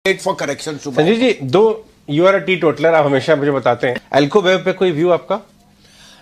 Wait for correction. Sanjay ji, though you are a teetotaller, आप हमेशा मुझे बताते हैं। अल्कोबेव पे कोई व्यू आपका?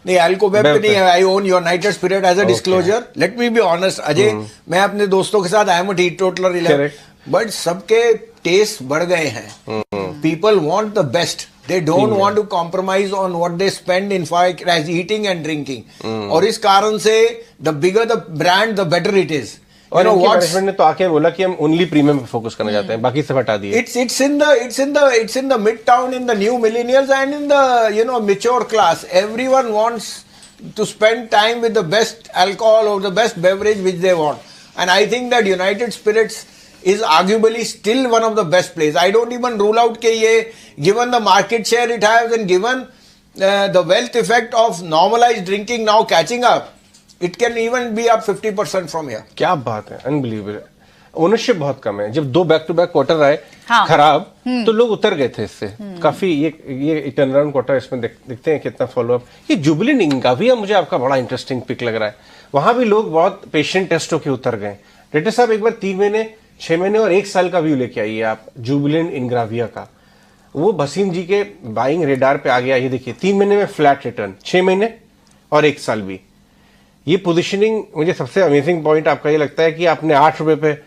नहीं, अल्कोबेव पे नहीं है। I own United Spirit as a disclosure. Let me be honest Ajay, मैं अपने दोस्तों के साथ I am a teetotaller, but सबके टेस्ट बढ़ गए हैं। People want the best, they don't want to compromise on what they spend in fact as eating and drinking। और इस कारण से the bigger the brand the better it is। और management ने तो आके बोला कि हम ओनली प्रीमियम पे फोकस करना चाहते हैं, बाकी सब हटा दिए। It's in the midtown, in the new millennials and in the mature class। Everyone wants to spend time with the best alcohol or the best beverage which they want, and I think that United Spirits is arguably still one of the best plays। I don't even rule out कि ये given the market share it has and given the wealth effect of normalized drinking now catching up, it can even be up 50% from here। क्या बात है, unbelievable. Ownership बहुत कम है। जब दो back to back quarter आए खराब, तो लोग उतर गए थे इससे काफी। ये टर्नअराउंड क्वार्टर इसमें देखते हैं कितना फॉलोअप। ये जुबिलेंट इंग्राविया मुझे आपका बड़ा इंटरेस्टिंग पिक लग रहा है। वहां भी लोग बहुत पेशेंट टेस्ट होकर उतर गए। डायरेक्टर साहब, एक बार 3 महीने 6 महीने और 1 साल का व्यू लेके आइए आप जुबिलेंट इंग्राविया का। वो भसीन जी के बाइंग रेडार पे आ गया। ये देखिए 3 महीने में फ्लैट रिटर्न, 6 महीने और 1 साल भी। ये पोजीशनिंग मुझे सबसे अमेजिंग पॉइंट आपका ये लगता है कि आपने 8 रुपए पे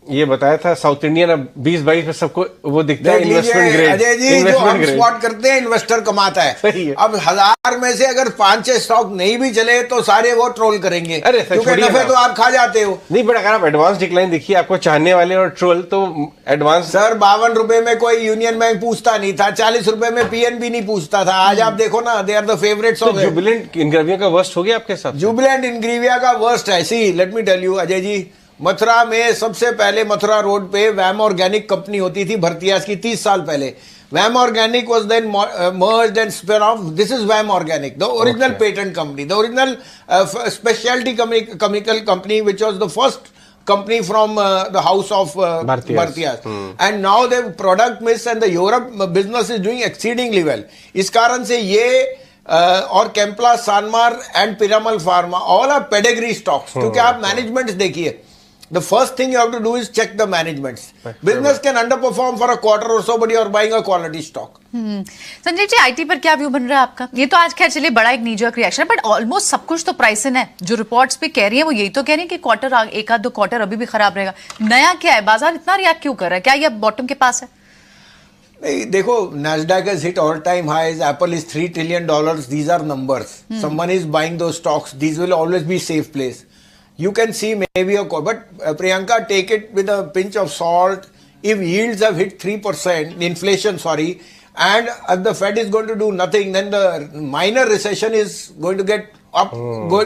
ये बताया था साउथ इंडियन, अब 20-22 पे सबको वो दिखता है इन्वेस्टमेंट ग्रेड। अजय जी, जो हम स्पॉट करते हैं इन्वेस्टर कमाता है। अब 1000 में से अगर 5-6 स्टॉक नहीं भी चले तो सारे वो ट्रोल करेंगे, क्योंकि नफे तो आप खा जाते हो। नहीं, बट अगर आप एडवांस डिक्लाइन देखिए, आपको चाहने वाले और ट्रोल तो एडवांस। सर 52 रुपए में कोई यूनियन बैंक पूछता नहीं था, 40 रुपए में पीएनबी नहीं पूछता था। आज आप देखो ना, they are the favourites of. Jubilant Ingrevia का वर्स्ट हो गया आपके साथ? जुबिलेंट इंग्राविया का वर्स्ट है। See let me tell you Ajay ji, Mathura में सबसे पहले मथुरा रोड पे वैम ऑर्गेनिक कंपनी होती थी भरतियास की 30 साल पहले। Vam organic was then merged and spin off. This is Vam organic, the original patent company, the original speciality chemical company which was the first company from the house of Bhartiyas। and now the product mix and the Europe business is doing exceedingly well। इस कारण से ये और कैंपला, Sanmar and Piramal pharma all are pedigree stocks. क्योंकि आप management देखिए, the first thing you have to do is check the managements। business can underperform for a quarter or so, but you are buying a quality stock। Sanjay ji, IT पर क्या view बन रहा है आपका? ये तो आज खैर चलिए बड़ा एक नीजर्क रिएक्शन, बट ऑलमोस्ट सब कुछ तो प्राइस इन है। जो रिपोर्ट्स पे कह रही है वो यही तो कह रही है कि क्वार्टर, एक आध 2 क्वार्टर अभी भी खराब रहेगा। नया क्या है? बाजार इतना रिएक्ट क्यों कर रहा है? क्या ये बॉटम के पास है? नहीं, देखो, Nasdaq has hit all time highs, Apple is $3 trillion, these are numbers। someone is buying those stocks, these will always be safe place। you can see maybe a but Priyanka, take it with a pinch of salt। if yields have hit 3% inflation, and if the Fed is going to do nothing, then the minor recession is going to get up,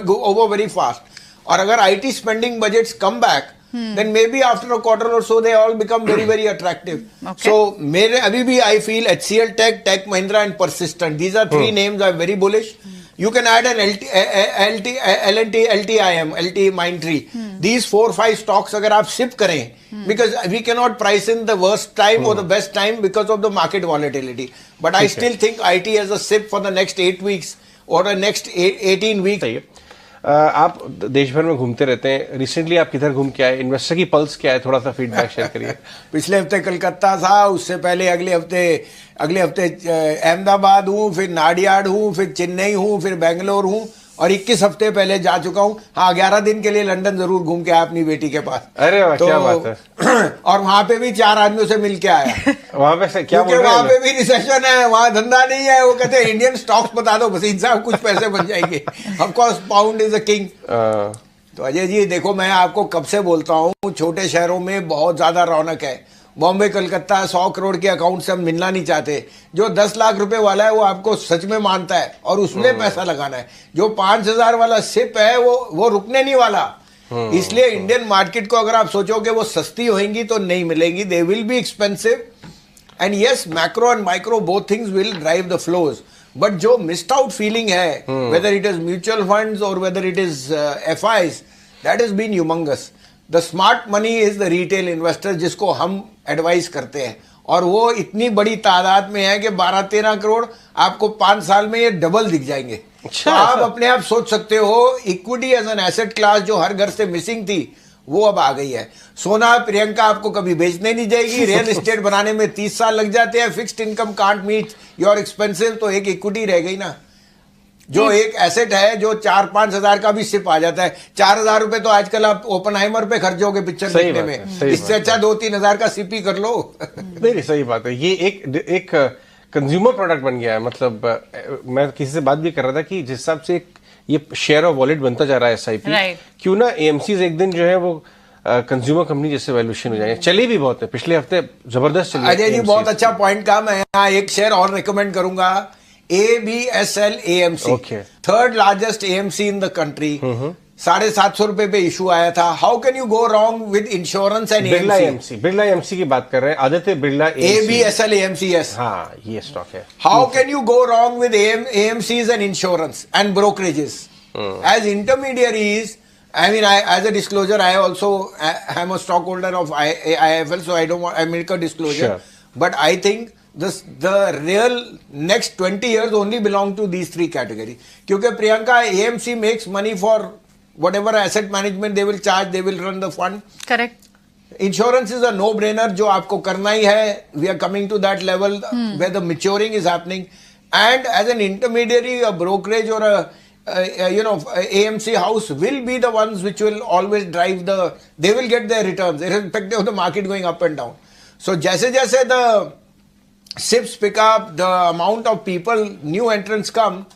go over very fast। और अगर IT spending budgets come back, then maybe after a quarter or so they all become very very attractive। so मेरे अभी भी I feel HCL Tech Mahindra and Persistent, these are 3 names I'm very bullish। you can add an L&T, LTIM, LT Mindtree। these 4-5 stocks अगर आप sip करें, because we cannot price in the worst time or the best time because of the market volatility, but I still think IT as a sip for the next 8 weeks or the next 18 weeks। आप देश भर में घूमते रहते हैं, recently आप किधर घूम के आए? इन्वेस्टर की पल्स क्या है, थोड़ा सा फीडबैक शेयर करिए। पिछले हफ्ते कलकत्ता था, उससे पहले अगले हफ्ते अहमदाबाद हूँ, फिर नाडियाड हूँ, फिर चेन्नई हूँ, फिर बेंगलोर हूँ, और 21 हफ्ते पहले जा चुका हूँ। हाँ, 11 दिन के लिए लंदन जरूर घूम के आया अपनी बेटी के पास। अरे वाह, क्या बात है। और वहां पे भी 4 आदमियों से मिल के आया। वहां पे क्या बोल रहे हैं? वहां पे भी रिसेशन है, वहां धंधा नहीं है। वो कहते हैं इंडियन स्टॉक्स बता दो भसीन साहब, कुछ पैसे बन जाएंगे। Of course pound is a king. तो अजय जी देखो, मैं आपको कब से बोलता हूँ, छोटे शहरों में बहुत ज्यादा रौनक है। बॉम्बे, कलकत्ता 100 करोड़ के अकाउंट से हम मिलना नहीं चाहते। जो 10 लाख रुपए वाला है वो आपको सच में मानता है और उसमें पैसा लगाना है। जो 5000 वाला सिप है वो रुकने नहीं वाला। इसलिए इंडियन मार्केट को अगर आप सोचोगे वो सस्ती होंगी तो नहीं मिलेंगी, they will be expensive. And yes, macro and micro both things will drive the flows, but जो मिस्ड आउट फीलिंग है, whether it is mutual funds और whether it is FIs, that is been humongous. The smart money is the retail investor, जिसको हम advice करते हैं, और वो इतनी बड़ी तादाद में है कि 12-13 करोड़ आपको 5 साल में ये डबल दिख जाएंगे। तो आप अपने आप सोच सकते हो, equity as an asset class जो हर घर से मिसिंग थी, वो अब आ गई है। सोना प्रियंका आपको कभी बेचने नहीं जाएगी, रियल एस्टेट बनाने में 30 साल लग जाते हैं, fixed income can't meet your expensive, तो एक इक्विटी रह गई ना, जो एक एसेट है जो 4-5 हजार का भी सिप आ जाता है। 4,000 रुपए तो आजकल आप ओपनहाइमर पे खर्चोगे पिक्चर देखने में, इससे अच्छा 2-3 हजार का सिप ही कर लो। नहीं, सही बात है। ये एक कंज्यूमर प्रोडक्ट बन गया है। मतलब मैं किसी से बात भी कर रहा था कि जिस हिसाब से ये शेयर ऑफ वॉलेट बनता जा रहा है SIP, क्यों ना AMCs एक दिन जो है वो कंज्यूमर कंपनी जैसे वैल्यूएशन हो जाएंगे। चली भी बहुत है, पिछले हफ्ते जबरदस्त चली। अजय जी बहुत अच्छा पॉइंट कहा। मैं यहाँ एक शेयर और रिकमेंड करूंगा, ABSL AMC, third largest AMC in the country. 750 रुपए पे इशू आया था। How can you go wrong with insurance and AMC? Birla AMC की बात कर रहे हैं, Aditya Birla ABSL AMC, yes, हाँ ये स्टॉक है। How can you go wrong with AMCs and insurance and brokerages? As intermediaries, I mean, as a disclosure, I also am a stockholder of IIFL, so I don't want, I make a disclosure. Sure. But I think the real next 20 years only belong to these three categories. क्योंकि Priyanka, AMC makes money for whatever asset management they will charge, they will run the fund. Correct. Insurance is a no-brainer, जो आपको करना ही है. We are coming to that level where the maturing is happening. And as an intermediary, a brokerage or a AMC house will be the ones which will always drive they will get their returns irrespective of the market going up and down. So जैसे जैसे the SIPs pick up, the amount of people, new entrants come,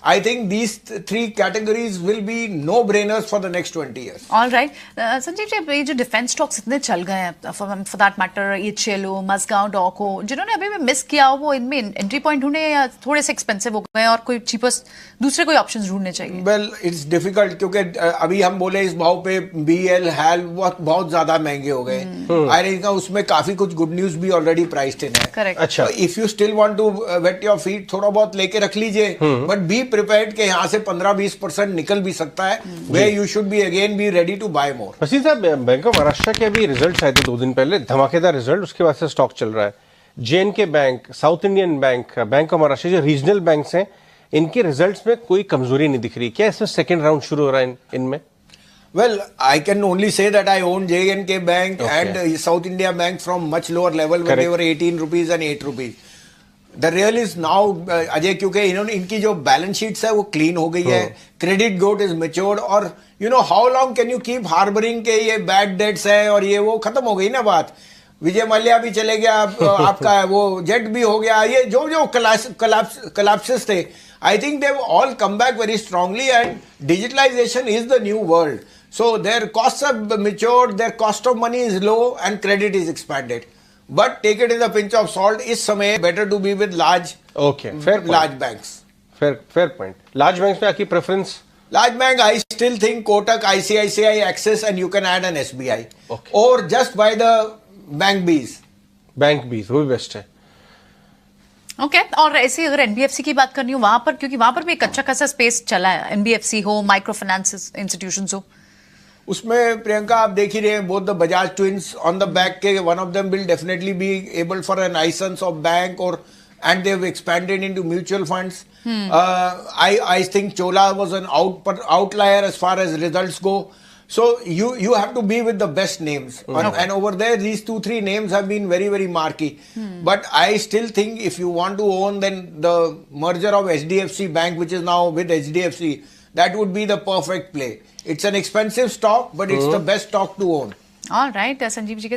I think these three categories will be no-brainers for the next 20 years. All right. Sanjeev जी, ये जो defence stocks इतने चल गए हैं, for that matter EHLO, Mazagon, डॉको, जिन्होंने अभी भी मिस किया हो, वो इनमें एंट्री पॉइंट ढूंढे या थोड़े से एक्सपेंसिव हो गए और कोई चीपेस्ट दूसरे कोई ऑप्शंस ढूंढने चाहिए? Well, it's difficult क्योंकि अभी हम बोले इस भाव पे BL, HAL बहुत ज्यादा महंगे हो गए। आई थिंक उसमें काफी कुछ गुड न्यूज भी ऑलरेडी प्राइस्ड इन है। करेक्ट। अच्छा, if you still want to wet your feet, थोड़ा बहुत लेके रख लीजिए, बट बी प्रिपेयर्ड के यहाँ से 15-20% निकल भी सकता है, where you should be again be ready to buy more. Wasim साहब, बैंक ऑफ महाराष्ट्र के अभी रिजल्ट्स आए थे 2 दिन पहले, धमाकेदार रिजल्ट, उसके बाद से स्टॉक चल रहा है। JNK bank, south Indian bank, bank of Maharashtra, जो रीजनल बैंक्स हैं, इनके रिजल्ट्स में कोई कमजोरी नहीं दिख रही। क्या इसमें सेकंड राउंड शुरू हो रहा है इनमें? Well, I can only say that I own JNK Bank and South India Bank from much lower level when they were 18 rupees and 8 rupees. The real is now, Ajay, क्योंकि इनकी जो बैलेंस शीट्स है वो क्लीन हो गई है, credit growth is matured, और how long can you keep harbouring के ये बैड डेट्स है और ये वो, खत्म हो गई ना बात। विजय माल्या भी चले गया, आपका वो जेट भी हो गया, ये जो collapses थे, I think they all come back very strongly, and digitalization is the new world. So their costs have matured, their cost of money is low and credit is expanded. But take it with a pinch of salt, इस समय better to be with large banks. Fair point. Large banks में आपकी preference? Large bank, I still think Kotak, ICICI, Axis, and you can add an SBI. Okay. Or just buy the bank Bs. Bank Bs, वो भी best है। Okay और ऐसे अगर NBFC की बात करनी हो वहां पर, क्योंकि वहां पर भी एक अच्छा खासा स्पेस चला है, NBFC हो, माइक्रो फाइनेंस इंस्टीट्यूशंस हो, उसमें प्रियंका आप देख ही रहे हैं, both the Bajaj twins on the back के, one of them will definitely be able for an licence of bank, और and they have expanded into mutual funds. I think Chola was an outlier as far as results go. So you have to be with the best names, and over there these 2-3 names have been very, very marquee. But I still think if you want to own, then the merger of HDFC Bank, which is now with HDFC, that would be the perfect play. It's an expensive stock, but it's the best stock to own. All right, Sanjeev ji के